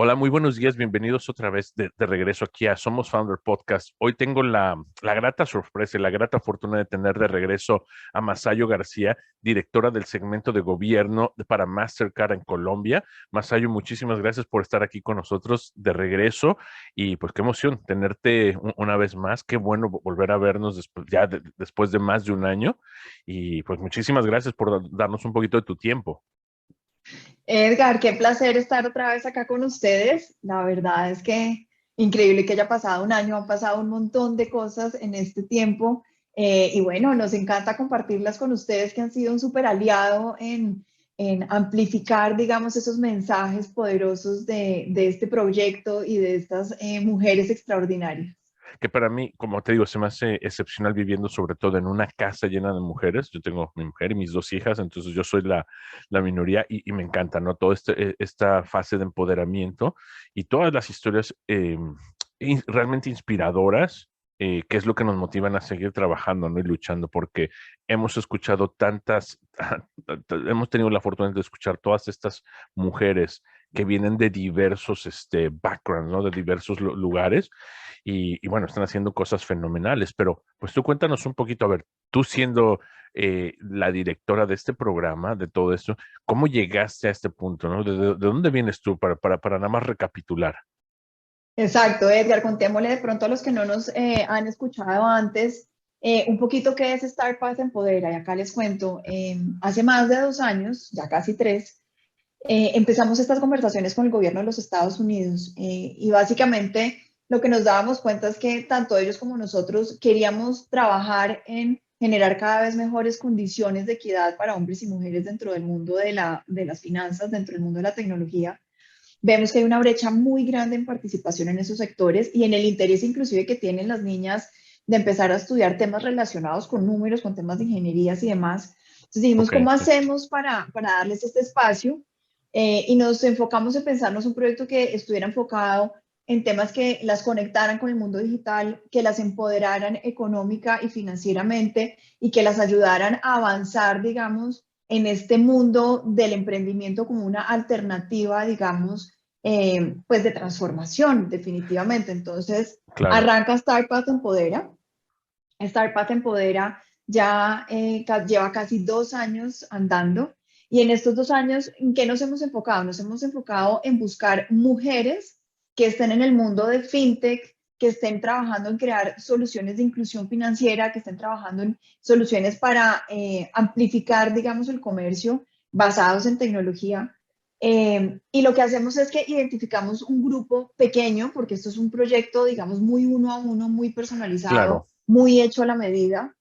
Hola, muy buenos días, bienvenidos otra vez de regreso aquí a Somos Founder Podcast. Hoy tengo la grata sorpresa y la grata fortuna de tener de regreso a Masayo García, directora del segmento de gobierno para Mastercard en Colombia. Masayo, muchísimas gracias por estar aquí con nosotros de regreso y pues qué emoción tenerte una vez más. Qué bueno volver a vernos después de más de un año y pues muchísimas gracias por darnos un poquito de tu tiempo. Edgar, qué placer estar otra vez acá con ustedes. La verdad es que increíble que haya pasado un año, han pasado un montón de cosas en este tiempo y bueno, nos encanta compartirlas con ustedes que han sido un súper aliado en amplificar, digamos, esos mensajes poderosos de este proyecto y de estas mujeres extraordinarias. Que para mí, como te digo, se me hace excepcional viviendo sobre todo en una casa llena de mujeres. Yo tengo mi mujer y mis dos hijas, entonces yo soy la minoría y me encanta, ¿no? Toda esta fase de empoderamiento y todas las historias realmente inspiradoras, que es lo que nos motivan a seguir trabajando, ¿no? Y luchando, porque hemos escuchado hemos tenido la fortuna de escuchar todas estas mujeres que vienen de diversos backgrounds, ¿no? De diversos lugares y bueno, están haciendo cosas fenomenales, pero pues tú cuéntanos un poquito, a ver, tú siendo la directora de este programa, de todo esto, ¿cómo llegaste a este punto, no? ¿De dónde vienes tú para nada más recapitular? Exacto, Edgar, contémosle de pronto a los que no nos han escuchado antes un poquito qué es Star Path Empodera. Y acá les cuento, hace más de 2 años, ya casi tres, empezamos estas conversaciones con el gobierno de los Estados Unidos y básicamente lo que nos dábamos cuenta es que tanto ellos como nosotros queríamos trabajar en generar cada vez mejores condiciones de equidad para hombres y mujeres dentro del mundo de las finanzas, dentro del mundo de la tecnología. Vemos que hay una brecha muy grande en participación en esos sectores y en el interés inclusive que tienen las niñas de empezar a estudiar temas relacionados con números, con temas de ingenierías y demás. Entonces dijimos, Ok, ¿cómo sí, hacemos para darles este espacio? Y nos enfocamos en pensarnos un proyecto que estuviera enfocado en temas que las conectaran con el mundo digital, que las empoderaran económica y financieramente y que las ayudaran a avanzar, digamos, en este mundo del emprendimiento como una alternativa, digamos, pues de transformación, definitivamente. Entonces, claro. arranca StartPath Empodera. StartPath Empodera ya lleva casi 2 años andando. Y en estos 2 años, ¿en qué nos hemos enfocado? Nos hemos enfocado en buscar mujeres que estén en el mundo de fintech, que estén trabajando en crear soluciones de inclusión financiera, que estén trabajando en soluciones para amplificar, digamos, el comercio basados en tecnología. Y lo que hacemos es que identificamos un grupo pequeño, porque esto es un proyecto, digamos, muy uno a uno, muy personalizado, Claro, muy hecho a la medida,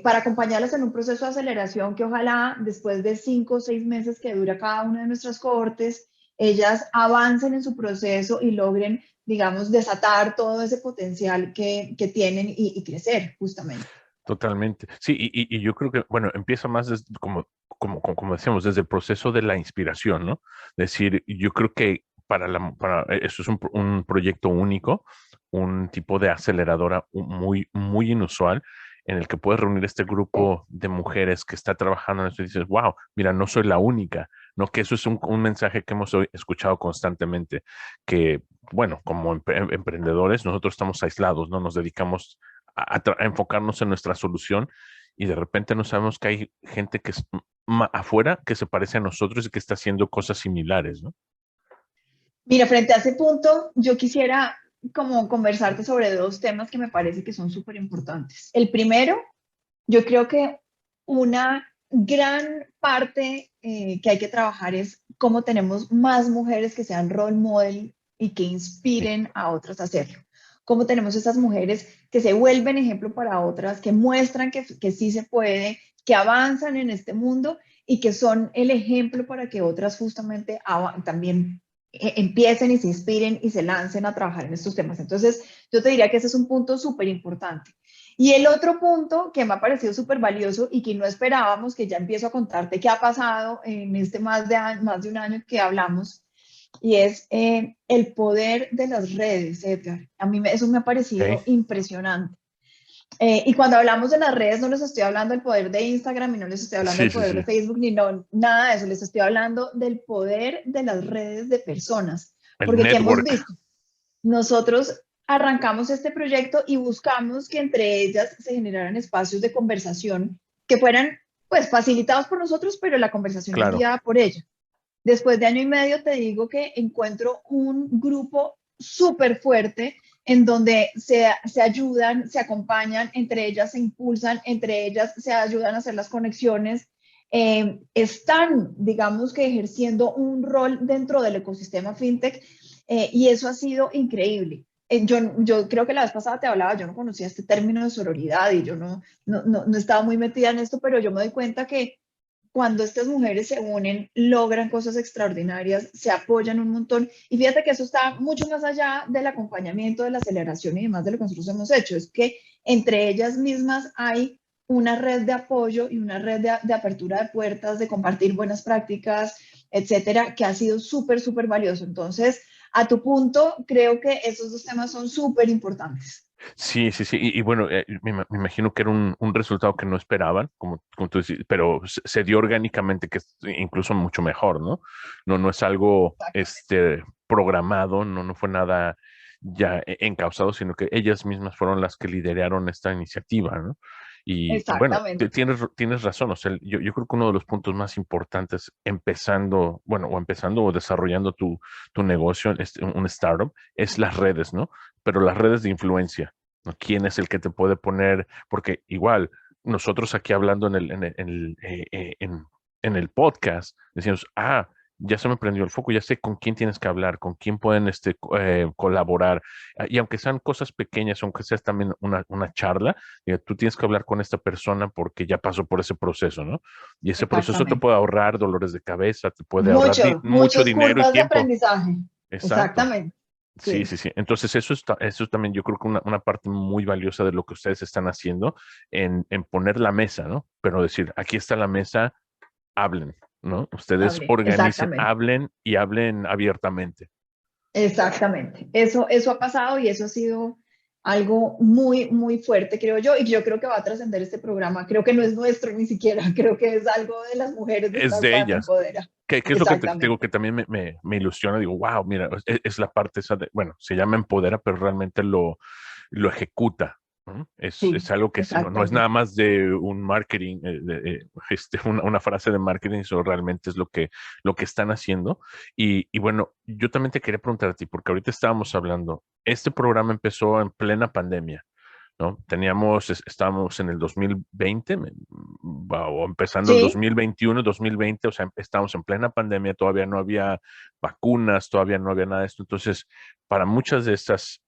para acompañarlas en un proceso de aceleración que ojalá después de 5 o 6 meses que dura cada una de nuestras cohortes, ellas avancen en su proceso y logren, digamos, desatar todo ese potencial que tienen y crecer justamente. totalmente. Sí, y yo creo que, bueno, empieza más como decíamos, desde el proceso de la inspiración, ¿no? Decir, yo creo que esto es un proyecto único, un tipo de aceleradora muy inusual, en el que puedes reunir este grupo de mujeres que está trabajando en esto y dices, wow, mira, no soy la única, ¿no? Que eso es un mensaje que hemos escuchado constantemente, que, bueno, como emprendedores, nosotros estamos aislados, ¿no? Nos dedicamos a enfocarnos en nuestra solución y de repente no sabemos que hay gente que es afuera que se parece a nosotros y que está haciendo cosas similares, ¿no? Mira, frente a ese punto, yo quisiera como conversarte sobre dos temas que me parece que son súper importantes. El primero, yo creo que una gran parte que hay que trabajar es cómo tenemos más mujeres que sean role model y que Sí, inspiren a otras a hacerlo. Cómo tenemos esas mujeres que se vuelven ejemplo para otras, que muestran que sí se puede, que avanzan en este mundo y que son el ejemplo para que otras justamente también empiecen y se inspiren y se lancen a trabajar en estos temas. Entonces, yo te diría que ese es un punto súper importante. Y el otro punto que me ha parecido súper valioso y que no esperábamos, que ya empiezo a contarte qué ha pasado en este más de un año que hablamos, y es el poder de las redes, Edgar. Eso me ha parecido ok, impresionante. Y cuando hablamos de las redes, no les estoy hablando del poder de Instagram y no les estoy hablando sí, del sí, poder sí, de Facebook ni no, nada de eso. Les estoy hablando del poder de las redes de personas. El Porque ¿qué hemos network, visto? Nosotros arrancamos este proyecto y buscamos que entre ellas se generaran espacios de conversación que fueran pues facilitados por nosotros, pero la conversación es claro. guiada por ella. Después de año y medio te digo que encuentro un grupo súper fuerte en donde se ayudan, se acompañan, entre ellas se impulsan, entre ellas se ayudan a hacer las conexiones. Están, digamos que ejerciendo un rol dentro del ecosistema fintech y eso ha sido increíble. Yo creo que la vez pasada te hablaba, yo no conocía este término de sororidad y yo no estaba muy metida en esto, pero yo me doy cuenta que cuando estas mujeres se unen, logran cosas extraordinarias, se apoyan un montón. Y fíjate que eso está mucho más allá del acompañamiento, de la aceleración y demás de lo que nosotros hemos hecho. Es que entre ellas mismas hay una red de apoyo y una red de apertura de puertas, de compartir buenas prácticas, etcétera, que ha sido súper, súper valioso. Entonces, a tu punto, creo que esos dos temas son súper importantes. Sí, sí, sí. Y bueno, me imagino que era un resultado que no esperaban, como tú decís, pero se dio orgánicamente, que es incluso mucho mejor, ¿no? No es algo programado, no fue nada ya encausado, sino que ellas mismas fueron las que lideraron esta iniciativa, ¿no? Y bueno, Exactamente. tienes razón, o sea, yo creo que uno de los puntos más importantes empezando, bueno, o empezando o desarrollando tu negocio, un startup, es las redes, ¿no? Pero las redes de influencia, ¿no? ¿Quién es el que te puede poner? Porque igual, nosotros aquí hablando en el podcast, decimos, ya se me prendió el foco, ya sé con quién tienes que hablar, con quién pueden colaborar. Y aunque sean cosas pequeñas, aunque sea también una charla, tú tienes que hablar con esta persona porque ya pasó por ese proceso, ¿no? Y ese proceso te Exactamente. puede ahorrar dolores de cabeza, te puede ahorrar mucho Muchas dinero y curvas de tiempo. aprendizaje. Exacto. Exactamente. Sí, Sí, sí, sí. Entonces, eso también yo creo que una parte muy valiosa de lo que ustedes están haciendo en poner la mesa, ¿no? Pero decir, aquí está la mesa, hablen, ¿no? Ustedes hable. organicen, Exactamente. hablen y hablen abiertamente. Exactamente. Eso ha pasado y eso ha sido algo muy, muy fuerte, creo yo, y yo creo que va a trascender este programa. Creo que no es nuestro ni siquiera, creo que es algo de las mujeres de Es Star de Path ellas. Empodera. ¿Qué es lo que te digo Exactamente. que también me ilusiona? Digo, wow, mira, es la parte esa de, bueno, se llama empodera, pero realmente lo ejecuta. ¿No? Es Sí, algo que no es nada exactamente. más de un marketing, una frase de marketing, eso realmente es lo que están haciendo. Y bueno, yo también te quería preguntar a ti, porque ahorita estábamos hablando, este programa empezó en plena pandemia. ¿No? Estábamos en el 2020, o empezando el Sí, 2021, 2020, o sea, estábamos en plena pandemia, todavía no había vacunas, todavía no había nada de esto. Entonces, para muchas de estas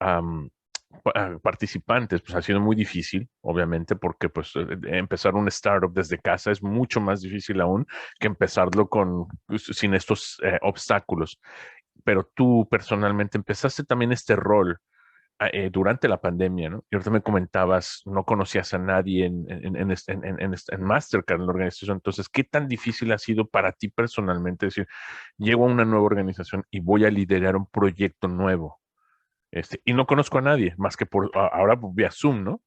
participantes, pues ha sido muy difícil, obviamente, porque pues empezar un startup desde casa es mucho más difícil aún que empezarlo sin estos obstáculos. Pero tú personalmente empezaste también este rol durante la pandemia, ¿no? Y ahorita me comentabas, no conocías a nadie en Mastercard, en la organización. Entonces, ¿qué tan difícil ha sido para ti personalmente decir, llego a una nueva organización y voy a liderar un proyecto nuevo? Y no conozco a nadie, más que ahora vía Zoom, ¿no?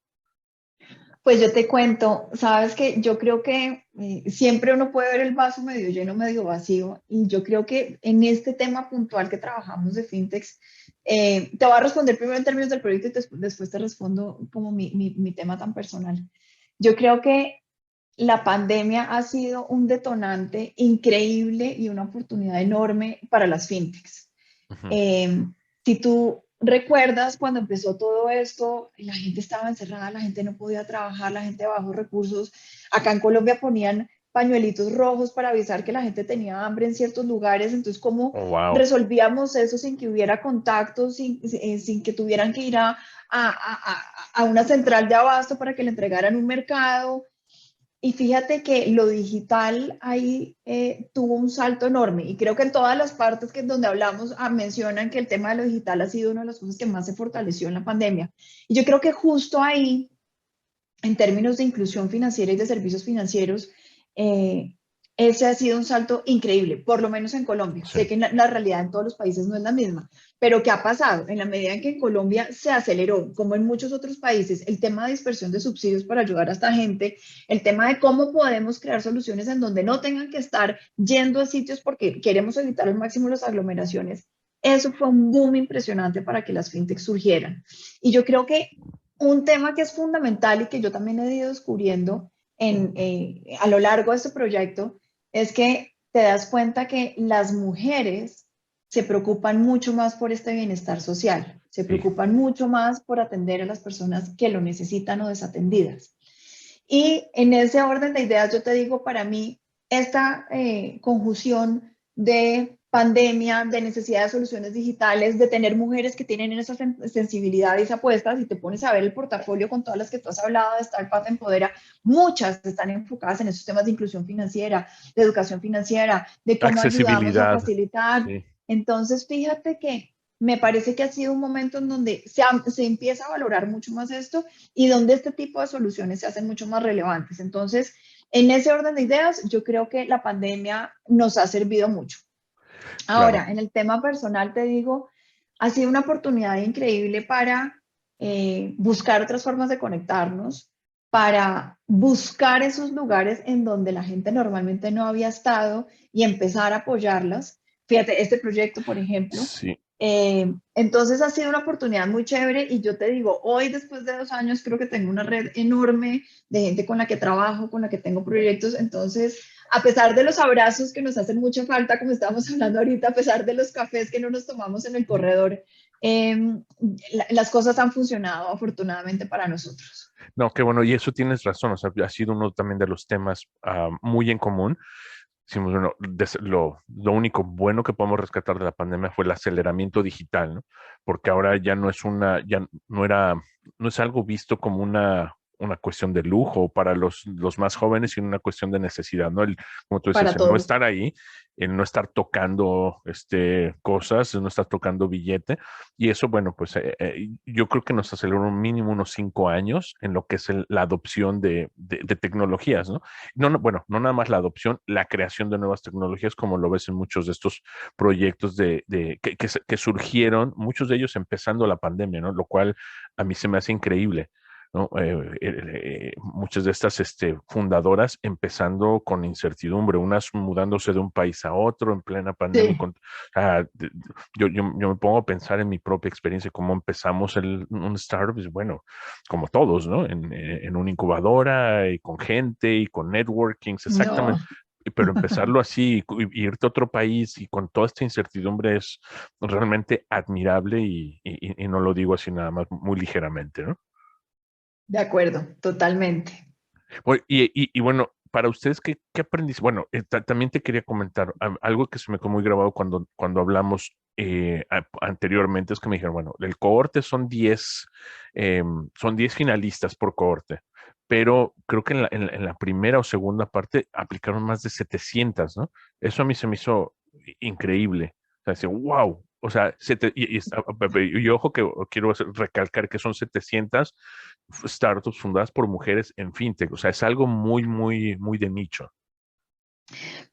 pues yo te cuento, sabes que yo creo que siempre uno puede ver el vaso medio lleno, medio vacío, y yo creo que en este tema puntual que trabajamos de fintechs, te voy a responder primero en términos del proyecto y después te respondo como mi tema tan personal. Yo creo que la pandemia ha sido un detonante increíble y una oportunidad enorme para las fintechs. Ujú. Eh, si tú recuerdas cuando empezó todo esto, la gente estaba encerrada, la gente no podía trabajar, la gente de bajos recursos. Acá en Colombia ponían pañuelitos rojos para avisar que la gente tenía hambre en ciertos lugares. Entonces, ¿cómo Oh, wow. resolvíamos eso sin que hubiera contactos, sin que tuvieran que ir a una central de abasto para que le entregaran un mercado? Y fíjate que lo digital ahí tuvo un salto enorme y creo que en todas las partes donde hablamos mencionan que el tema de lo digital ha sido una de las cosas que más se fortaleció en la pandemia. Y yo creo que justo ahí, en términos de inclusión financiera y de servicios financieros, eh, ese ha sido un salto increíble, por lo menos en Colombia. Sí. Sé que la realidad en todos los países no es la misma, pero ¿qué ha pasado? En la medida en que en Colombia se aceleró, como en muchos otros países, el tema de dispersión de subsidios para ayudar a esta gente, el tema de cómo podemos crear soluciones en donde no tengan que estar yendo a sitios porque queremos evitar al máximo las aglomeraciones, eso fue un boom impresionante para que las fintechs surgieran. Y yo creo que un tema que es fundamental y que yo también he ido descubriendo a lo largo de este proyecto es que te das cuenta que las mujeres se preocupan mucho más por este bienestar social, se Sí, preocupan mucho más por atender a las personas que lo necesitan o desatendidas. Y en ese orden de ideas, yo te digo, para mí, esta conjunción de pandemia, de necesidad de soluciones digitales, de tener mujeres que tienen esa sensibilidad y esa apuesta, si te pones a ver el portafolio con todas las que tú has hablado de Startup Empodera, muchas están enfocadas en esos temas de inclusión financiera, de educación financiera, de cómo ayudamos a accesibilidad, facilitar. sí, Entonces, fíjate que me parece que ha sido un momento en donde se empieza a valorar mucho más esto y donde este tipo de soluciones se hacen mucho más relevantes. Entonces, en ese orden de ideas, yo creo que la pandemia nos ha servido mucho. claro. Ahora, en el tema personal, te digo, ha sido una oportunidad increíble para buscar otras formas de conectarnos, para buscar esos lugares en donde la gente normalmente no había estado y empezar a apoyarlas. Fíjate, este proyecto, por ejemplo. Sí, Entonces ha sido una oportunidad muy chévere y yo te digo, hoy después de 2 años creo que tengo una red enorme de gente con la que trabajo, con la que tengo proyectos. Entonces, a pesar de los abrazos que nos hacen mucha falta, como estábamos hablando ahorita, a pesar de los cafés que no nos tomamos en el corredor, las cosas han funcionado afortunadamente para nosotros. no, qué bueno, y eso tienes razón, o sea, ha sido uno también de los temas muy en común. Decimos, bueno, lo único bueno que podemos rescatar de la pandemia fue el aceleramiento digital, ¿no? Porque ahora ya no es ya no era, no es algo visto como una cuestión de lujo para los más jóvenes, sino una cuestión de necesidad, ¿no? Como tú Para decías, el no todos. estar ahí, el no estar tocando cosas, el no estar tocando billete, y eso, bueno, pues yo creo que nos aceleró un mínimo unos 5 años en lo que es la adopción de tecnologías, ¿no? No, no, bueno, no nada más la adopción, la creación de nuevas tecnologías, como lo ves en muchos de estos proyectos que surgieron, muchos de ellos empezando la pandemia, ¿no? Lo cual a mí se me hace increíble, ¿no? Muchas de estas fundadoras empezando con incertidumbre, unas mudándose de un país a otro en plena pandemia. Sí. Yo me pongo a pensar en mi propia experiencia, cómo empezamos un startup, y bueno, como todos, ¿no? En una incubadora y con gente y con networkings, No. exactamente. Pero empezarlo así y irte a otro país y con toda esta incertidumbre es realmente admirable y no lo digo así nada más muy ligeramente, ¿no? De acuerdo, totalmente. Y bueno, para ustedes, ¿qué aprendiste? Bueno, también te quería comentar algo que se me quedó muy grabado cuando hablamos anteriormente, es que me dijeron, bueno, el cohorte son 10 finalistas por cohorte, pero creo que en la primera o segunda parte aplicaron más de 700, ¿no? Eso a mí se me hizo increíble. O sea, decía, wow. O sea, y ojo que quiero recalcar que son 700 startups fundadas por mujeres en fintech. O sea, es algo muy, muy, muy de nicho.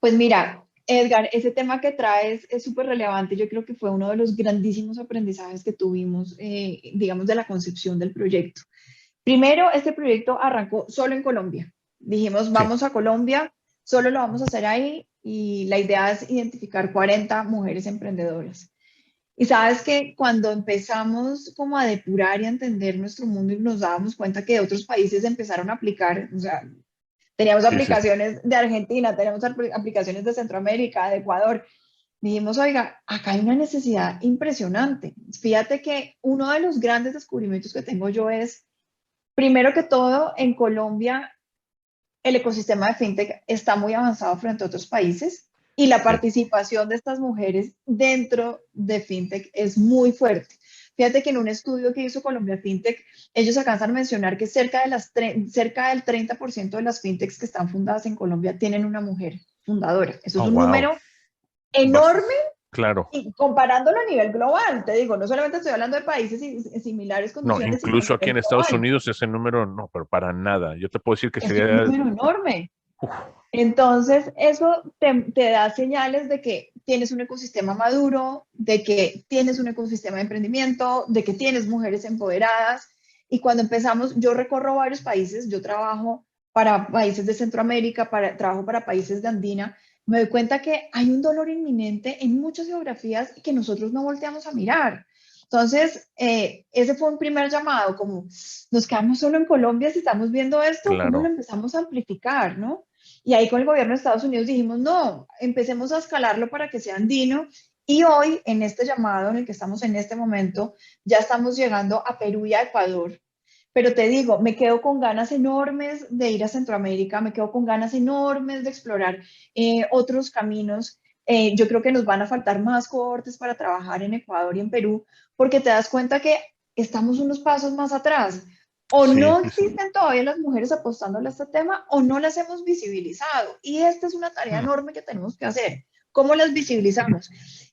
Pues mira, Edgar, ese tema que traes es súper relevante. Yo creo que fue uno de los grandísimos aprendizajes que tuvimos, digamos, de la concepción del proyecto. Primero, este proyecto arrancó solo en Colombia. Dijimos, Sí, vamos a Colombia, solo lo vamos a hacer ahí y la idea es identificar 40 mujeres emprendedoras. Y sabes que cuando empezamos como a depurar y a entender nuestro mundo y nos dábamos cuenta que otros países empezaron a aplicar, o sea, teníamos sí, sí. aplicaciones de Argentina, tenemos aplicaciones de Centroamérica, de Ecuador. Dijimos, oiga, acá hay una necesidad impresionante. Fíjate que uno de los grandes descubrimientos que tengo yo es, primero que todo, en Colombia el ecosistema de fintech está muy avanzado frente a otros países y la Sí. participación de estas mujeres dentro de fintech es muy fuerte. Fíjate que en un estudio que hizo Colombia FinTech, ellos alcanzan a mencionar que cerca del 30% de las fintechs que están fundadas en Colombia tienen una mujer fundadora. Eso es Oh, un wow. número enorme Claro. y comparándolo a nivel global. Te digo, no solamente estoy hablando de países similares No, condiciones, sino a incluso aquí nivel en Estados global. Unidos ese número no, pero para nada. Yo te puedo decir que Es un sería, número enorme. uf, Entonces, eso te da señales de que tienes un ecosistema maduro, de que tienes un ecosistema de emprendimiento, de que tienes mujeres empoderadas. Y cuando empezamos, yo recorro varios países, yo trabajo para países de Centroamérica, trabajo para países de Andina, me doy cuenta que hay un dolor inminente en muchas geografías que nosotros no volteamos a mirar. Entonces, ese fue un primer llamado, como nos quedamos solo en Colombia si estamos viendo esto, ¿cómo lo Claro, empezamos a amplificar, no? Y ahí con el gobierno de Estados Unidos dijimos, no, empecemos a escalarlo para que sea andino. Y hoy, en este llamado en el que estamos en este momento, ya estamos llegando a Perú y a Ecuador. Pero te digo, me quedo con ganas enormes de ir a Centroamérica, me quedo con ganas enormes de explorar otros caminos. Yo creo que nos van a faltar más cohortes para trabajar en Ecuador y en Perú, porque te das cuenta que estamos unos pasos más atrás. O sí, no sí, sí. existen todavía las mujeres apostándole a este tema o no las hemos visibilizado. Y esta es una tarea Mm, enorme que tenemos que hacer. ¿Cómo las visibilizamos?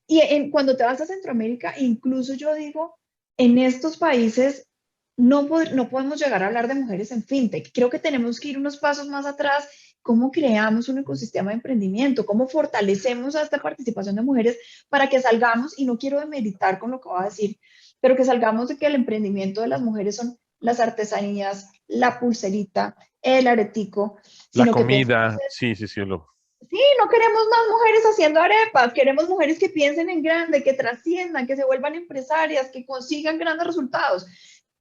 Y cuando te vas a Centroamérica, incluso yo digo, en estos países no podemos llegar a hablar de mujeres en fintech. Creo que tenemos que ir unos pasos más atrás. ¿Cómo creamos un ecosistema de emprendimiento? ¿Cómo fortalecemos a esta participación de mujeres para que salgamos, y no quiero demeritar con lo que voy a decir, pero que salgamos de que el emprendimiento de las mujeres son las artesanías, la pulserita, el aretico, la sino que pensemos comida, sí, sí, sí, sí, no queremos más mujeres haciendo arepas, queremos mujeres que piensen en grande, que trasciendan, que se vuelvan empresarias, que consigan grandes resultados.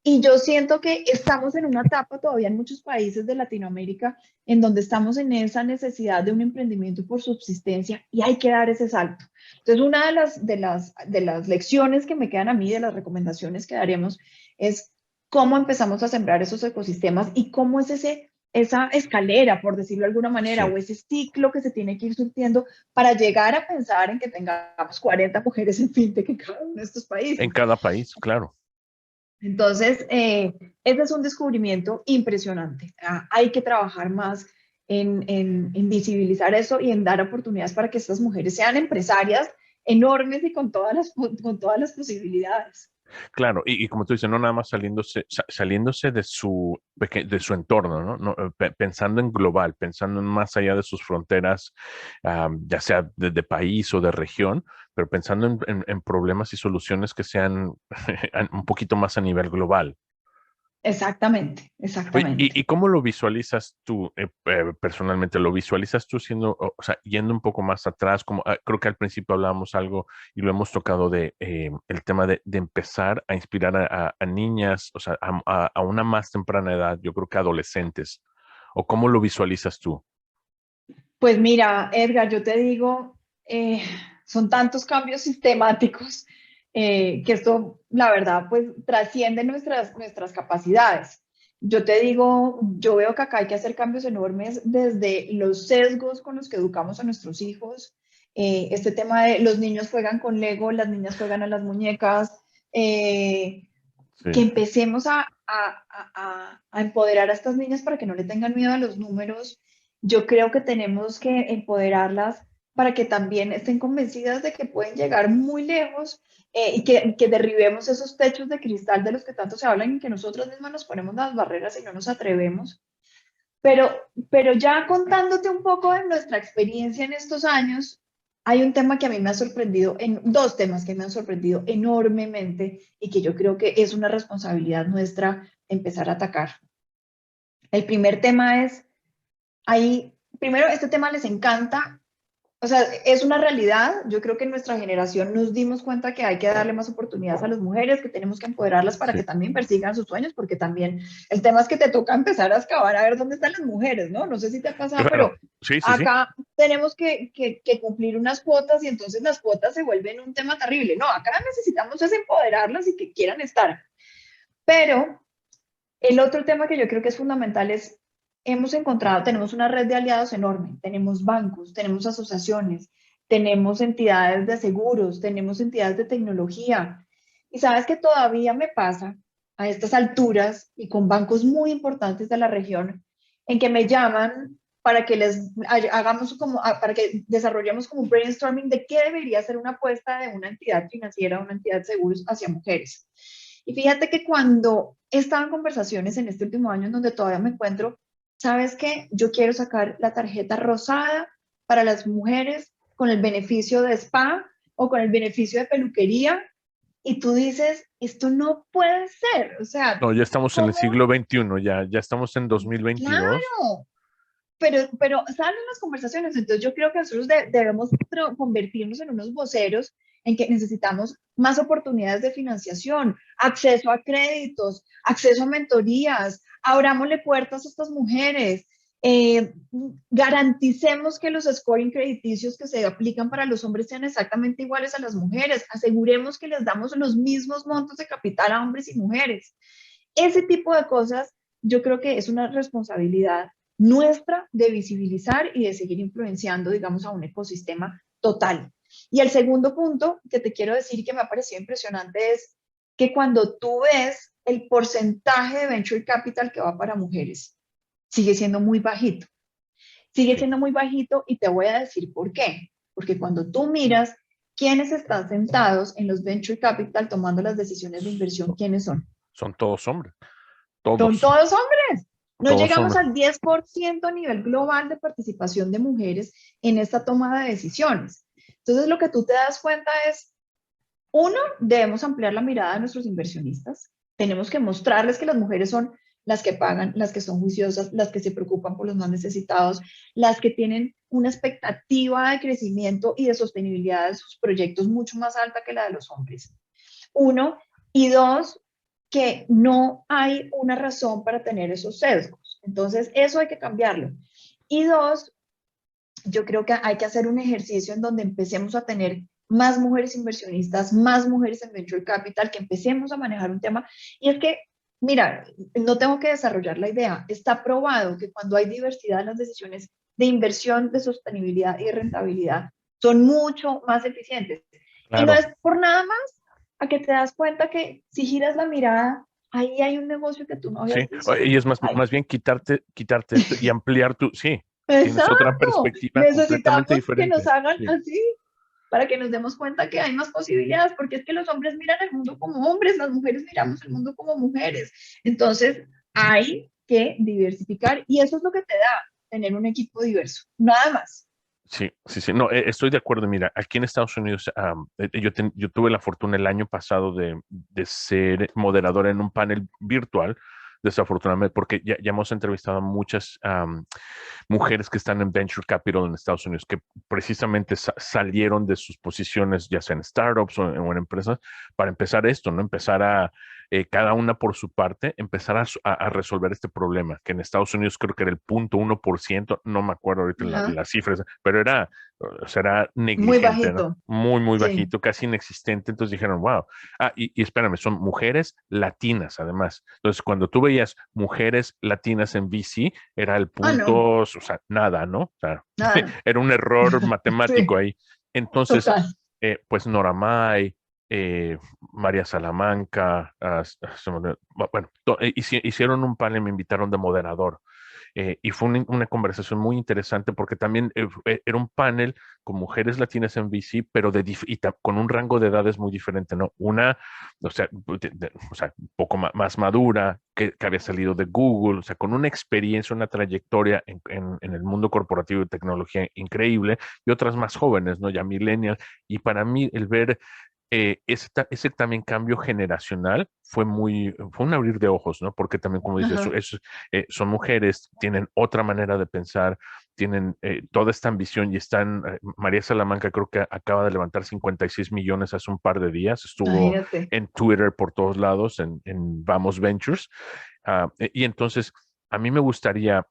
Y yo siento que estamos en una etapa todavía en muchos países de Latinoamérica en donde estamos en esa necesidad de un emprendimiento por subsistencia y hay que dar ese salto. Entonces, una de las lecciones que me quedan a mí, de las recomendaciones que daremos, es cómo empezamos a sembrar esos ecosistemas y cómo es esa escalera, por decirlo de alguna manera, sí, o ese ciclo que se tiene que ir surtiendo para llegar a pensar en que tengamos 40 mujeres en fintech en cada uno de estos en países. cada país, claro. Entonces, ese es un descubrimiento impresionante. Hay que trabajar más en visibilizar eso y en dar oportunidades para que estas mujeres sean empresarias enormes y con todas las posibilidades. Claro, y como tú dices, no nada más saliéndose de su entorno, ¿no? Pensando en global, pensando en más allá de sus fronteras, ya sea de país o de región, pero pensando en problemas y soluciones que sean un poquito más a nivel global. Exactamente, Oye, exactamente. ¿y cómo lo visualizas tú personalmente? ¿Lo visualizas tú siendo, o sea, yendo un poco más atrás? Como creo que al principio hablábamos algo y lo hemos tocado de el tema de empezar a inspirar a niñas, o sea, a una más temprana edad, yo creo que adolescentes. ¿O cómo lo visualizas tú? Pues mira, Edgar, yo te digo, son tantos cambios sistemáticos que esto, la verdad, pues trasciende nuestras capacidades. Yo te digo, yo veo que acá hay que hacer cambios enormes desde los sesgos con los que educamos a nuestros hijos, este tema de los niños juegan con Lego, las niñas juegan a las muñecas, que Sí, empecemos a empoderar a estas niñas para que no le tengan miedo a los números. Yo creo que tenemos que empoderarlas para que también estén convencidas de que pueden llegar muy lejos, y que derribemos esos techos de cristal de los que tanto se hablan y que nosotros mismas nos ponemos las barreras y no nos atrevemos. Pero, pero ya contándote un poco de nuestra experiencia en estos años, hay un tema que a mí me ha sorprendido, dos temas que me han sorprendido enormemente y que yo creo que es una responsabilidad nuestra empezar a atacar. El primer tema es, primero, este tema les encanta, o sea, es una realidad. Yo creo que en nuestra generación nos dimos cuenta que hay que darle más oportunidades a las mujeres, que tenemos que empoderarlas para que sí, también persigan sus sueños, porque también el tema es que te toca empezar a excavar a ver dónde están las mujeres, ¿no? No sé si te ha pasado, claro, pero sí, sí, sí. acá tenemos que cumplir unas cuotas y entonces las cuotas se vuelven un tema terrible. No, acá necesitamos es empoderarlas y que quieran estar. Pero el otro tema que yo creo que es fundamental es, tenemos una red de aliados enorme, tenemos bancos, tenemos asociaciones, tenemos entidades de seguros, tenemos entidades de tecnología. Y sabes que todavía me pasa a estas alturas y con bancos muy importantes de la región, en que me llaman para que hagamos para que desarrollemos como un brainstorming de qué debería ser una apuesta de una entidad financiera, una entidad de seguros hacia mujeres. Y fíjate que cuando he estado en conversaciones en este último año en donde todavía me encuentro, ¿sabes qué? Yo quiero sacar la tarjeta rosada para las mujeres con el beneficio de spa o con el beneficio de peluquería. Y tú dices, esto no puede ser. O sea, No, ya estamos en el ¿cómo? siglo XXI, ya estamos en 2022. Claro, pero salen las conversaciones, entonces yo creo que nosotros debemos convertirnos en unos voceros en que necesitamos más oportunidades de financiación, acceso a créditos, acceso a mentorías, abrámosle puertas a estas mujeres, eh, garanticemos que los scoring crediticios que se aplican para los hombres sean exactamente iguales a las mujeres, aseguremos que les damos los mismos montos de capital a hombres y mujeres. Ese tipo de cosas yo creo que es una responsabilidad nuestra de visibilizar y de seguir influenciando, digamos, a un ecosistema total. Y el segundo punto que te quiero decir que me ha parecido impresionante es que cuando tú ves el porcentaje de venture capital que va para mujeres, sigue siendo muy bajito. Sigue Sí. siendo muy bajito y te voy a decir por qué. Porque cuando tú miras quiénes están sentados en los venture capital tomando las decisiones de inversión, ¿quiénes son? Son todos hombres, Son todos, todos hombres. No todos llegamos hombres. al 10% a nivel global de participación de mujeres en esta toma de decisiones. Entonces, lo que tú te das cuenta es, uno, debemos ampliar la mirada de nuestros inversionistas. Tenemos que mostrarles que las mujeres son las que pagan, las que son juiciosas, las que se preocupan por los más necesitados, las que tienen una expectativa de crecimiento y de sostenibilidad de sus proyectos mucho más alta que la de los hombres. Uno, y dos, que no hay una razón para tener esos sesgos. Entonces, eso hay que cambiarlo. Y dos, yo creo que hay que hacer un ejercicio en donde empecemos a tener más mujeres inversionistas, más mujeres en venture capital, que empecemos a manejar un tema. Y es que, mira, no tengo que desarrollar la idea. Está probado que cuando hay diversidad en las decisiones de inversión, de sostenibilidad y de rentabilidad, son mucho más eficientes. Y no Claro, es por nada más a que te das cuenta que si giras la mirada, ahí hay un negocio que tú no habías sí. visto. Y es Ay, más bien quitarte esto y ampliar tu, sí, tienes otra exacto. perspectiva completamente Necesitamos que nos diferente. hagan Sí, así para que nos demos cuenta que hay más posibilidades, porque es que los hombres miran el mundo como hombres, las mujeres miramos el mundo como mujeres. Entonces, hay que diversificar y eso es lo que te da tener un equipo diverso, nada más. sí, sí, sí. No, estoy de acuerdo. Mira, aquí en Estados Unidos, yo tuve la fortuna el año pasado de ser moderador en un panel virtual, desafortunadamente, porque ya hemos entrevistado a muchas mujeres que están en venture capital en Estados Unidos, que precisamente salieron de sus posiciones, ya sea en startups o en empresas, para empezar esto, ¿no? Empezar a, cada una por su parte, empezar a resolver este problema, que en Estados Unidos creo que era el 0.1%, no me acuerdo ahorita Ajá. las cifras, pero era, o sea, era Muy negligente, ¿no? bajito, Muy, muy sí. bajito, casi inexistente. Entonces dijeron, wow. Y espérame, son mujeres latinas, además. Entonces, cuando tú veías mujeres latinas en VC, era el Ah, no, punto, o sea, nada, ¿no? O sea, nada, era un error matemático sí, ahí. Entonces, total. pues Nora May, María Salamanca, bueno, hicieron un panel, me invitaron de moderador. Y fue una conversación muy interesante porque también era un panel con mujeres latinas en VC, pero con un rango de edades muy diferente, ¿no? Una, o sea, o sea un poco más madura, que había salido de Google, o sea, con una experiencia, una trayectoria en el mundo corporativo y tecnología increíble, y otras más jóvenes, ¿no? Ya millennials. Y para mí el ver ese también cambio generacional fue un abrir de ojos, ¿no? Porque también, como dices, Ajá. son mujeres, tienen otra manera de pensar, tienen toda esta ambición y están, María Salamanca creo que acaba de levantar 56 millones hace un par de días, estuvo Imagínate. en Twitter por todos lados, en Vamos Ventures, y entonces a mí me gustaría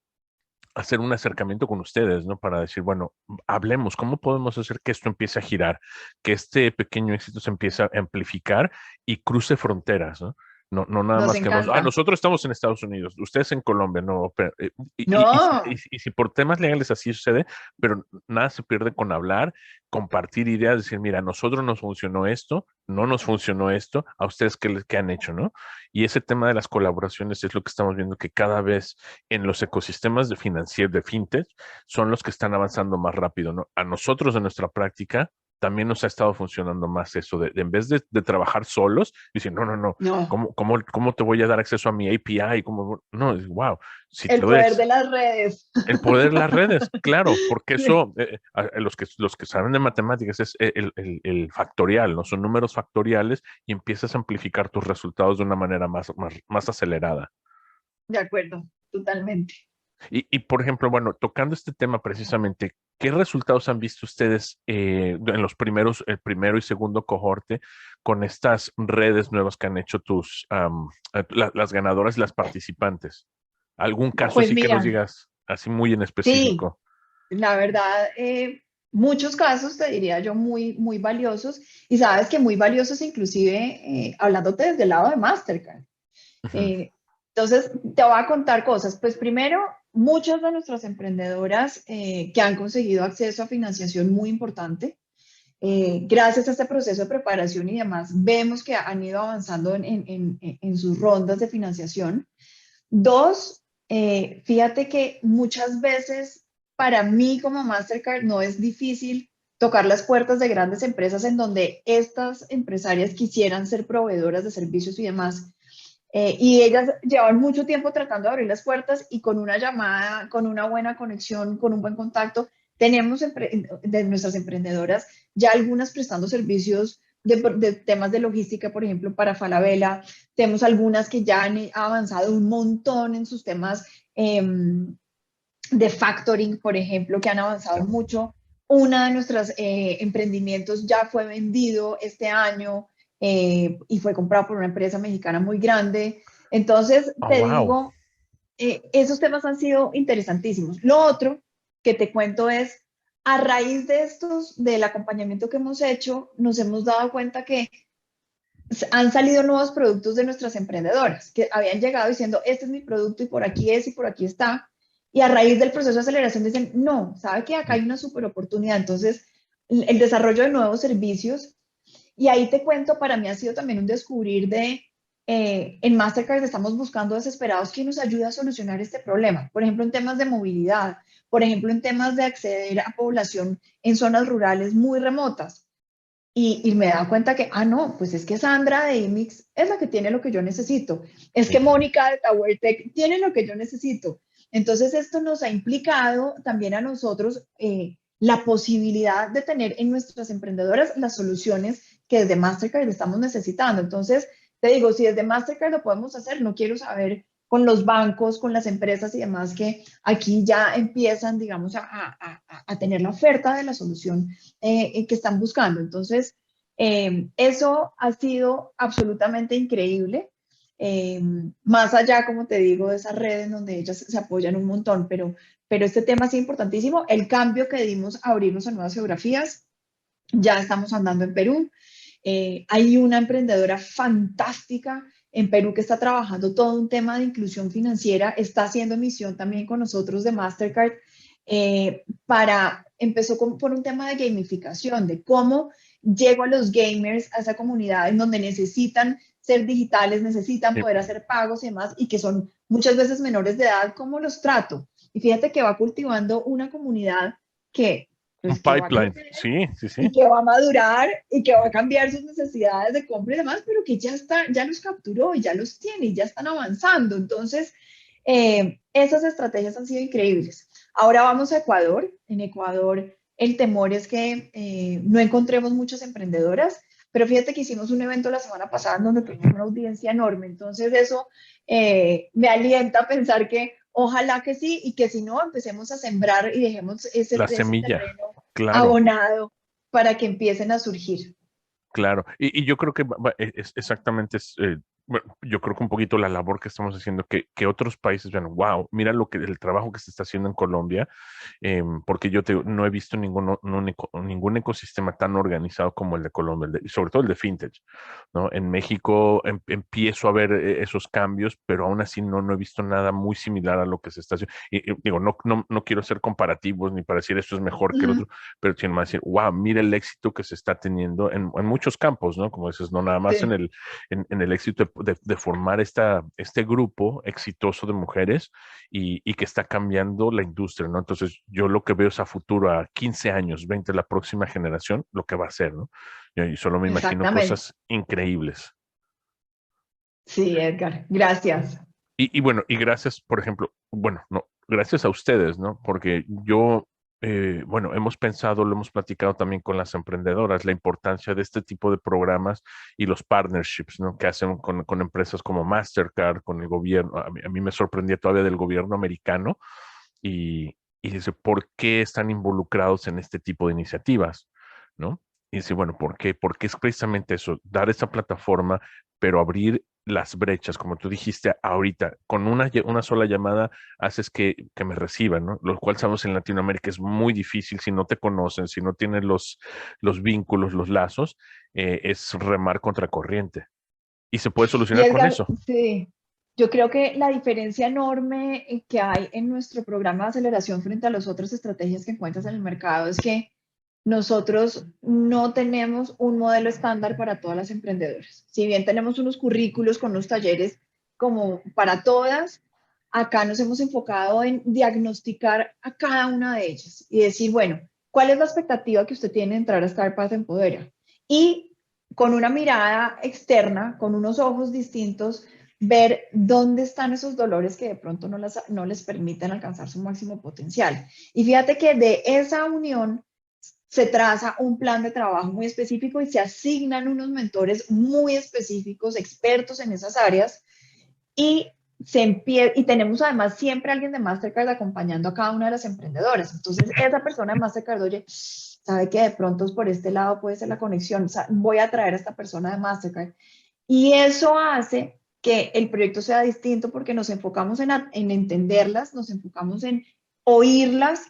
hacer un acercamiento con ustedes, ¿no? Para decir, bueno, hablemos, ¿cómo podemos hacer que esto empiece a girar, que este pequeño éxito se empiece a amplificar y cruce fronteras, ¿no? No, no nada Nos más que encanta. nosotros estamos en Estados Unidos, ustedes en Colombia, no, pero, No, y si por temas legales así sucede, pero nada se pierde con hablar, compartir ideas, decir, mira, a nosotros nos funcionó esto, no nos funcionó esto, a ustedes qué han hecho, ¿no? Y ese tema de las colaboraciones es lo que estamos viendo que cada vez en los ecosistemas de financiero, de fintech, son los que están avanzando más rápido, ¿no? A nosotros en nuestra práctica también nos ha estado funcionando más eso en vez de trabajar solos, dicen, no, no, no, no. ¿cómo te voy a dar acceso a mi API? ¿Cómo? No, wow, si te El doy poder de las redes. el poder de las redes, claro, porque Sí, eso, los que saben de matemáticas es el factorial, ¿no? Son números factoriales y empiezas a amplificar tus resultados de una manera más acelerada. de acuerdo, totalmente. Por ejemplo, bueno, tocando este tema precisamente, ¿qué resultados han visto ustedes en los primeros, el primero y segundo cohorte con estas redes nuevas que han hecho las ganadoras y las participantes? ¿Algún caso Pues así que nos mira, digas, así muy en sí, específico? la verdad, muchos casos te diría yo muy, muy valiosos y sabes que muy valiosos inclusive hablándote desde el lado de Mastercard. Ujú. Eh, entonces, te voy a contar cosas. Pues primero, muchas de nuestras emprendedoras que han conseguido acceso a financiación muy importante, gracias a este proceso de preparación y demás, vemos que han ido avanzando en sus rondas de financiación. Dos, fíjate que muchas veces para mí como Mastercard no es difícil tocar las puertas de grandes empresas en donde estas empresarias quisieran ser proveedoras de servicios y demás. Y ellas llevan mucho tiempo tratando de abrir las puertas y con una llamada, con una buena conexión, con un buen contacto, tenemos de nuestras emprendedoras ya algunas prestando servicios de temas de logística, por ejemplo, para Falabella. Tenemos algunas que ya han avanzado un montón en sus temas de factoring, por ejemplo, que han avanzado mucho. Una de nuestros emprendimientos ya fue vendido este año y fue comprado por una empresa mexicana muy grande. Entonces, Oh, te wow. digo, esos temas han sido interesantísimos. Lo otro que te cuento es, a raíz de estos, del acompañamiento que hemos hecho, nos hemos dado cuenta que han salido nuevos productos de nuestras emprendedoras que habían llegado diciendo, este es mi producto y por aquí es y por aquí está. Y a raíz del proceso de aceleración dicen, no, sabe que acá hay una super oportunidad. Entonces, el desarrollo de nuevos servicios. Y ahí te cuento, para mí ha sido también un descubrir de, en Mastercard estamos buscando desesperados quién nos ayude a solucionar este problema. Por ejemplo, en temas de movilidad, por ejemplo, en temas de acceder a población en zonas rurales muy remotas. Y me he dado cuenta que, ah, no, pues es que Sandra de IMIX es la que tiene lo que yo necesito. Es que Sí. Mónica de Tower Tech tiene lo que yo necesito. Entonces, esto nos ha implicado también a nosotros la posibilidad de tener en nuestras emprendedoras las soluciones que desde Mastercard estamos necesitando. Entonces, te digo, si desde Mastercard lo podemos hacer, no quiero saber con los bancos, con las empresas y demás que aquí ya empiezan, digamos, a tener la oferta de la solución que están buscando. Entonces, eso ha sido absolutamente increíble. Eh, Más allá, como te digo, de esas redes donde ellas se apoyan un montón, pero este tema es importantísimo. El cambio que dimos a abrirnos a nuevas geografías, ya estamos andando en Perú. Hay una emprendedora fantástica en Perú que está trabajando todo un tema de inclusión financiera, está haciendo emisión también con nosotros de Mastercard empezó por un tema de gamificación, de cómo llego a los gamers, a esa comunidad en donde necesitan ser digitales, necesitan Sí. poder hacer pagos y demás, y que son muchas veces menores de edad, ¿cómo los trato? Y fíjate que va cultivando una comunidad que, Un pues, que va a pipeline. crecer Sí, sí, y sí. que va a madurar y que va a cambiar sus necesidades de compra y demás, pero que ya está, ya los capturó y ya los tiene y ya están avanzando. Entonces, esas estrategias han sido increíbles. Ahora vamos a Ecuador. En Ecuador, el temor es que no encontremos muchas emprendedoras, pero fíjate que hicimos un evento la semana pasada en donde tuvimos una audiencia enorme. Entonces, eso me alienta a pensar que ojalá que sí y que si no, empecemos a sembrar y dejemos La ese semilla. terreno Claro. abonado para que empiecen a surgir. Claro, y yo creo que exactamente bueno, yo creo que un poquito la labor que estamos haciendo, que otros países vean, wow, mira el trabajo que se está haciendo en Colombia, porque no he visto ningún ecosistema tan organizado como el de Colombia, y sobre todo el de fintech, ¿no? En México empiezo a ver esos cambios, pero aún así no he visto nada muy similar a lo que se está haciendo. Y digo, no quiero ser comparativos ni para decir esto es mejor que el Ujú. otro, pero tiene más decir, wow, mira el éxito que se está teniendo en muchos campos, ¿no? Como dices, no nada más Sí, en el éxito de formar este grupo exitoso de mujeres y que está cambiando la industria, ¿no? Entonces, yo lo que veo es a futuro, a 15 años, 20, la próxima generación, lo que va a ser, ¿no? Y solo me imagino exactamente. cosas increíbles. Sí, Edgar, gracias. Bueno, y gracias, por ejemplo, bueno, no, gracias a ustedes, ¿no? Porque bueno, hemos pensado, lo hemos platicado también con las emprendedoras, la importancia de este tipo de programas y los partnerships, ¿no? Que hacen con empresas como Mastercard, con el gobierno. A mí me sorprendía todavía del gobierno americano, y dice, ¿por qué están involucrados en este tipo de iniciativas? ¿No? Y dice, bueno, ¿por qué? Porque es precisamente eso, dar esa plataforma, pero abrir las brechas, como tú dijiste ahorita, con una sola llamada haces que me reciban, ¿no? Lo cual sabemos en Latinoamérica es muy difícil si no te conocen, si no tienes los vínculos, los lazos, es remar contra corriente. Y se puede Y solucionar con Edgar, eso. sí, yo creo que la diferencia enorme que hay en nuestro programa de aceleración frente a las otras estrategias que encuentras en el mercado es que nosotros no tenemos un modelo estándar para todas las emprendedoras. Si bien tenemos unos currículos con unos talleres como para todas, acá nos hemos enfocado en diagnosticar a cada una de ellas y decir, bueno, ¿cuál es la expectativa que usted tiene de entrar a Starpath Empodera? Y con una mirada externa, con unos ojos distintos, ver dónde están esos dolores que de pronto no les permiten alcanzar su máximo potencial. Y fíjate que de esa unión se traza un plan de trabajo muy específico y se asignan unos mentores muy específicos, expertos en esas áreas, y, y tenemos además siempre alguien de Mastercard acompañando a cada una de las emprendedoras. Entonces, esa persona de Mastercard, oye, sabe que de pronto por este lado puede ser la conexión, o sea, voy a traer a esta persona de Mastercard. Y eso hace que el proyecto sea distinto porque nos enfocamos en entenderlas, nos enfocamos en oírlas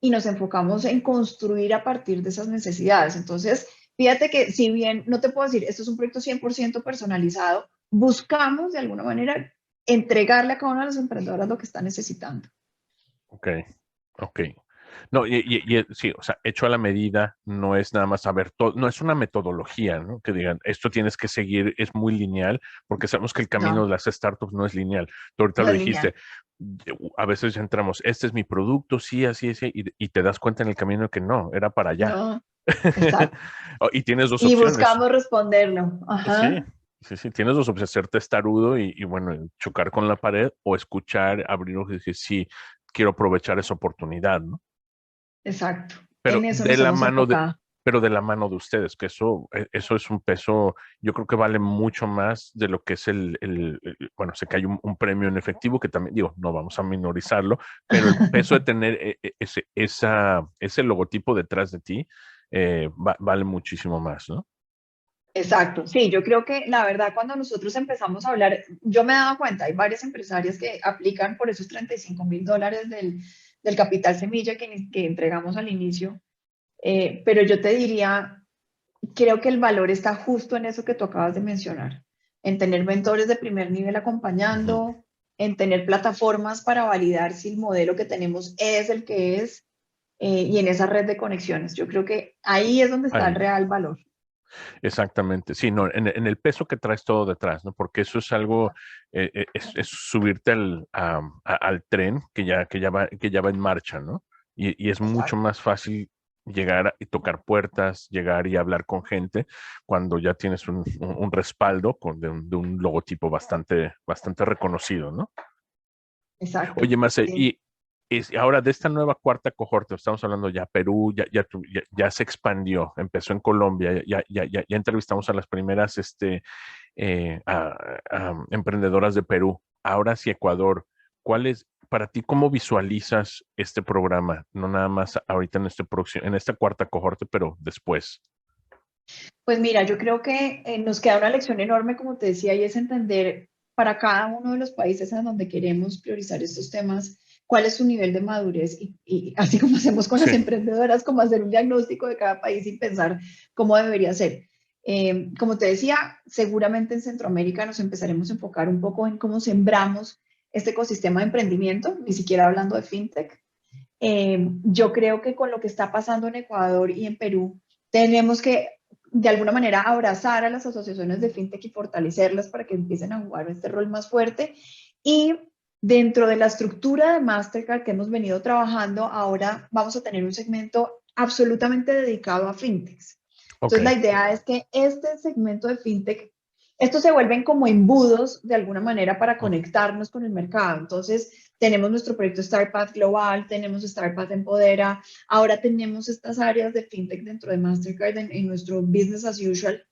y nos enfocamos en construir a partir de esas necesidades. Entonces, fíjate que si bien no te puedo decir, esto es un proyecto 100% personalizado, buscamos de alguna manera entregarle a cada una de las emprendedoras lo que está necesitando. Ok, ok. No, sí, o sea, hecho a la medida no es nada más saber todo, no es una metodología, ¿no? Que digan, esto tienes que seguir, es muy lineal, porque sabemos que el camino No, de las startups no es lineal. Tú ahorita no lo es dijiste, lineal. a veces entramos, este es mi producto, sí, así, así, y te das cuenta en el camino que no, era para allá. No, exacto. Y tienes dos Y opciones. buscamos responderlo. Sí, Ajá, sí, sí, tienes dos opciones, ser testarudo bueno, chocar con la pared o escuchar, abrir ojos y decir, sí, quiero aprovechar esa oportunidad, ¿no? exacto. Pero En eso de nos la hemos mano enfocado. pero de la mano de ustedes, que eso es un peso, yo creo que vale mucho más de lo que es bueno, sé que hay un premio en efectivo que también, digo, no vamos a minorizarlo, pero el peso de tener ese logotipo detrás de ti vale muchísimo más, ¿no? Exacto, sí, yo creo que la verdad cuando nosotros empezamos a hablar, yo me he dado cuenta, hay varias empresarias que aplican por esos $35,000 del capital semilla que entregamos al inicio, pero yo te diría, creo que el valor está justo en eso que tú acabas de mencionar, en tener mentores de primer nivel Ujú. acompañando, en tener plataformas para validar si el modelo que tenemos es el que es, y en esa red de conexiones. Yo creo que ahí es donde está el Ahí. real valor. Exactamente, sí, no, en el peso que traes todo detrás, ¿no? Porque eso es algo, es subirte al tren que ya va en marcha, ¿no? Y es mucho Exacto. más fácil llegar y tocar puertas, llegar y hablar con gente cuando ya tienes un respaldo de un logotipo bastante reconocido, ¿no? Exacto. Oye, Marce, Sí. y ahora de esta nueva cuarta cohorte, estamos hablando ya Perú, ya se expandió, empezó en Colombia, ya entrevistamos a las primeras emprendedoras de Perú, ahora sí Ecuador. ¿Cuál es, para ti, cómo visualizas este programa? No nada más ahorita en en esta cuarta cohorte, pero después. Pues mira, yo creo que nos queda una lección enorme, como te decía, y es entender para cada uno de los países en donde queremos priorizar estos temas, cuál es su nivel de madurez y así como hacemos con las Sí, emprendedoras, como hacer un diagnóstico de cada país y pensar cómo debería ser. Como te decía, seguramente en Centroamérica nos empezaremos a enfocar un poco en cómo sembramos este ecosistema de emprendimiento, ni siquiera hablando de fintech. Yo creo que con lo que está pasando en Ecuador y en Perú, tenemos que de alguna manera abrazar a las asociaciones de fintech y fortalecerlas para que empiecen a jugar este rol más fuerte. Y dentro de la estructura de Mastercard que hemos venido trabajando, ahora vamos a tener un segmento absolutamente dedicado a fintechs. ok. Entonces, la idea es que este segmento de fintech, estos se vuelven como embudos de alguna manera para Mm, conectarnos con el mercado. Entonces, tenemos nuestro proyecto StarPath Global, tenemos StarPath Empodera, ahora tenemos estas áreas de fintech dentro de Mastercard en nuestro business as usual.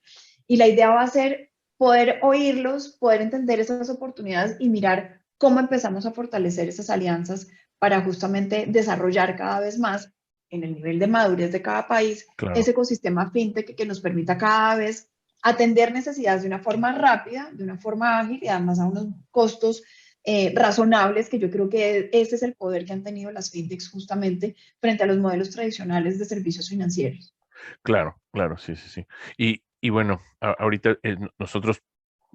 Y la idea va a ser poder oírlos, poder entender esas oportunidades y mirar cómo empezamos a fortalecer esas alianzas para justamente desarrollar cada vez más en el nivel de madurez de cada país Claro. ese ecosistema fintech que nos permita cada vez atender necesidades de una forma rápida, de una forma ágil y además a unos costos razonables, que yo creo que ese es el poder que han tenido las fintechs justamente frente a los modelos tradicionales de servicios financieros. Claro, claro, sí, sí, sí. Y bueno, ahorita nosotros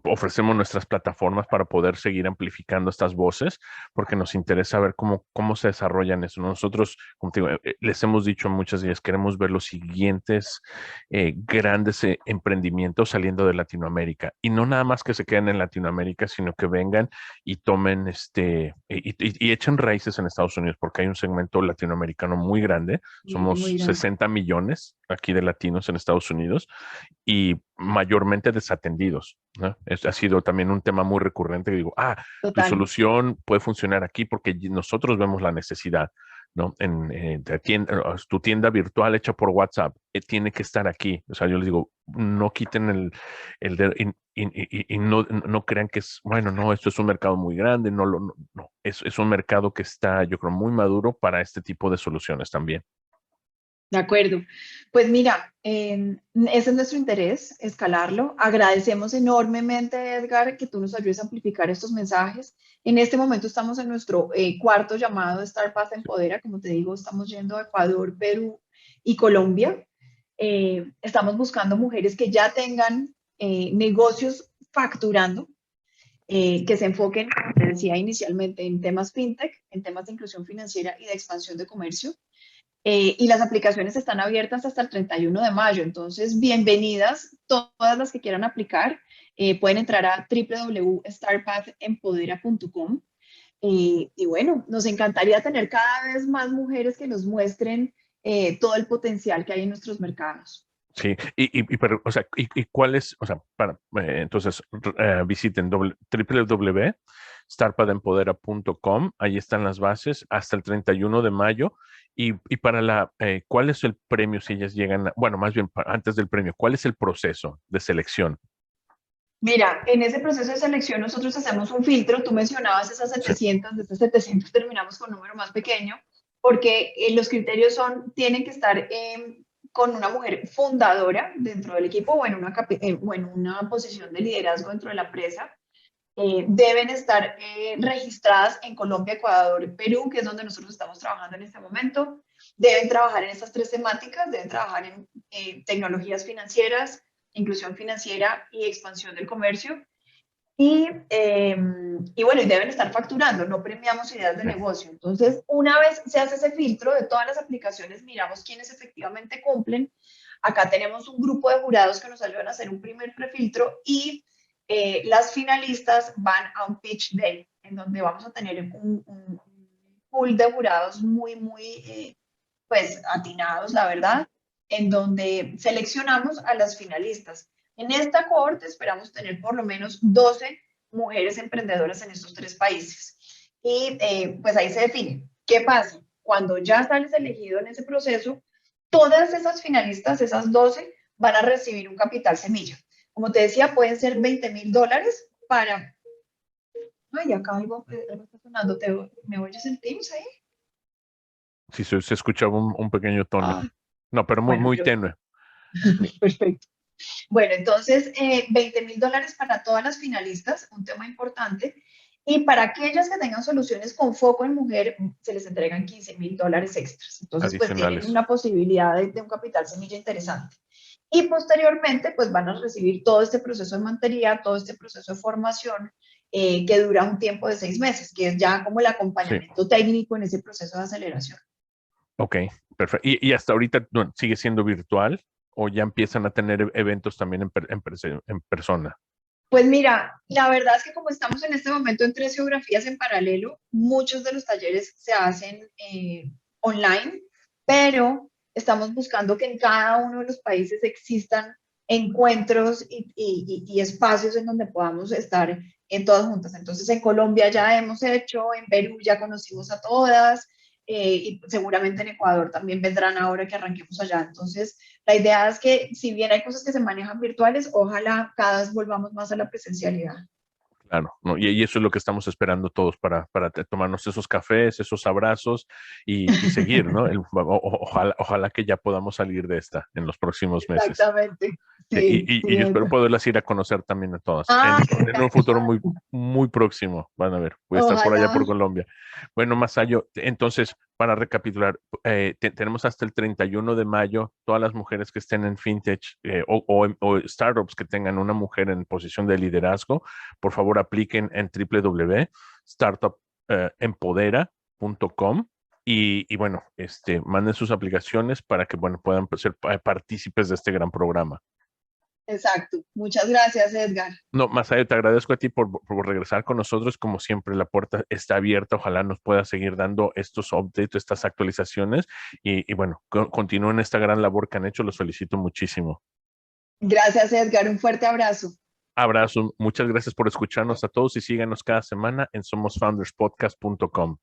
ofrecemos nuestras plataformas para poder seguir amplificando estas voces, porque nos interesa ver cómo se desarrollan eso. Nosotros, como te digo, les hemos dicho muchas veces, queremos ver los siguientes grandes emprendimientos saliendo de Latinoamérica. Y no nada más que se queden en Latinoamérica, sino que vengan y tomen y echen raíces en Estados Unidos, porque hay un segmento latinoamericano muy grande. Muy, Somos muy grande. 60 millones aquí de latinos en Estados Unidos y mayormente desatendidos, ¿no? Ha sido también un tema muy recurrente que digo, tu Total. solución puede funcionar aquí porque nosotros vemos la necesidad, ¿no? Tu tienda virtual hecha por WhatsApp tiene que estar aquí. O sea, yo les digo, no quiten el dedo y no crean que es, bueno, no, esto es un mercado muy grande, no, es un mercado que está, yo creo, muy maduro para este tipo de soluciones también. De acuerdo. Pues mira, ese es nuestro interés, escalarlo. Agradecemos enormemente, Edgar, que tú nos ayudes a amplificar estos mensajes. En este momento estamos en nuestro cuarto llamado de Starpath Empodera. Como te digo, estamos yendo a Ecuador, Perú y Colombia. Estamos buscando mujeres que ya tengan negocios facturando, que se enfoquen, como te decía inicialmente, en temas fintech, en temas de inclusión financiera y de expansión de comercio. Y las aplicaciones están abiertas hasta el 31 de mayo, entonces bienvenidas todas las que quieran aplicar. Pueden entrar a www.starpathempodera.com y bueno, nos encantaría tener cada vez más mujeres que nos muestren todo el potencial que hay en nuestros mercados. Sí, pero, o sea, cuál es, o sea, entonces, visiten www.starpadempodera.com, ahí están las bases hasta el 31 de mayo, y para ¿cuál es el premio si ellas llegan, bueno, más bien, antes del premio, ¿cuál es el proceso de selección? Mira, en ese proceso de selección nosotros hacemos un filtro. Tú mencionabas esas Sí, 700, de esas 700 terminamos con un número más pequeño, porque los criterios tienen que estar con una mujer fundadora dentro del equipo o en una posición de liderazgo dentro de la empresa. Deben estar registradas en Colombia, Ecuador, Perú, que es donde nosotros estamos trabajando en este momento. Deben trabajar en estas tres temáticas, deben trabajar en tecnologías financieras, inclusión financiera y expansión del comercio. Y bueno, y deben estar facturando, no premiamos ideas de sí, negocio. Entonces, una vez se hace ese filtro de todas las aplicaciones, miramos quiénes efectivamente cumplen. Acá tenemos un grupo de jurados que nos ayudan a hacer un primer prefiltro y las finalistas van a un pitch day, en donde vamos a tener un pool de jurados muy, muy, pues, atinados, la verdad, en donde seleccionamos a las finalistas. En esta cohorte esperamos tener por lo menos 12 mujeres emprendedoras en estos tres países. Y pues ahí se define. ¿Qué pasa? Cuando ya sales elegido en ese proceso, todas esas finalistas, esas 12, van a recibir un capital semilla. Como te decía, pueden ser $20,000 para... Ay, acá algo está sonando. ¿Me oyes el Teams ahí? sí, se escuchaba un pequeño tono. Ah, No, pero muy, bueno, muy pero tenue. perfecto. Bueno, entonces, $20,000 para todas las finalistas, un tema importante. Y para aquellas que tengan soluciones con foco en mujer, se les entregan $15,000 extras. Entonces, pues tienen Adicionales. una posibilidad de un capital semilla interesante. Y posteriormente, pues van a recibir todo este proceso de mentoría, todo este proceso de formación, que dura un tiempo de 6 meses, que es ya como el Sí, acompañamiento técnico en ese proceso de aceleración. ok, perfecto. ¿Y hasta ahorita sigue siendo virtual o ya empiezan a tener eventos también en persona? Pues mira, la verdad es que como estamos en este momento en tres geografías en paralelo, muchos de los talleres se hacen online, pero estamos buscando que en cada uno de los países existan encuentros y espacios en donde podamos estar en todas juntas. Entonces, en Colombia ya hemos hecho, en Perú ya conocimos a todas, y seguramente en Ecuador también vendrán ahora que arranquemos allá. Entonces, la idea es que si bien hay cosas que se manejan virtuales, ojalá cada vez volvamos más a la presencialidad. Claro, ¿no? Y eso es lo que estamos esperando todos para tomarnos esos cafés, esos abrazos y seguir, ¿no? Ojalá que ya podamos salir de esta en los próximos meses. Exactamente. Sí, Sí, y sí, yo espero Edgar. poderlas ir a conocer también a todas Ah, en un futuro muy, muy próximo. Van a ver, voy a estar por allá ojalá. por Colombia. Bueno, Masayo, entonces, para recapitular, tenemos hasta el 31 de mayo todas las mujeres que estén en fintech o startups que tengan una mujer en posición de liderazgo. Por favor, apliquen en www.startupempodera.com. Y bueno, manden sus aplicaciones para que bueno, puedan ser partícipes de este gran programa. Exacto. Muchas gracias, Edgar. No, Masayo, te agradezco a ti por regresar con nosotros. Como siempre, la puerta está abierta. Ojalá nos pueda seguir dando estos updates, estas actualizaciones. Y bueno, continúen esta gran labor que han hecho. Los felicito muchísimo. Gracias, Edgar. Un fuerte abrazo. Abrazo. Muchas gracias por escucharnos a todos y síganos cada semana en somosfounderspodcast.com.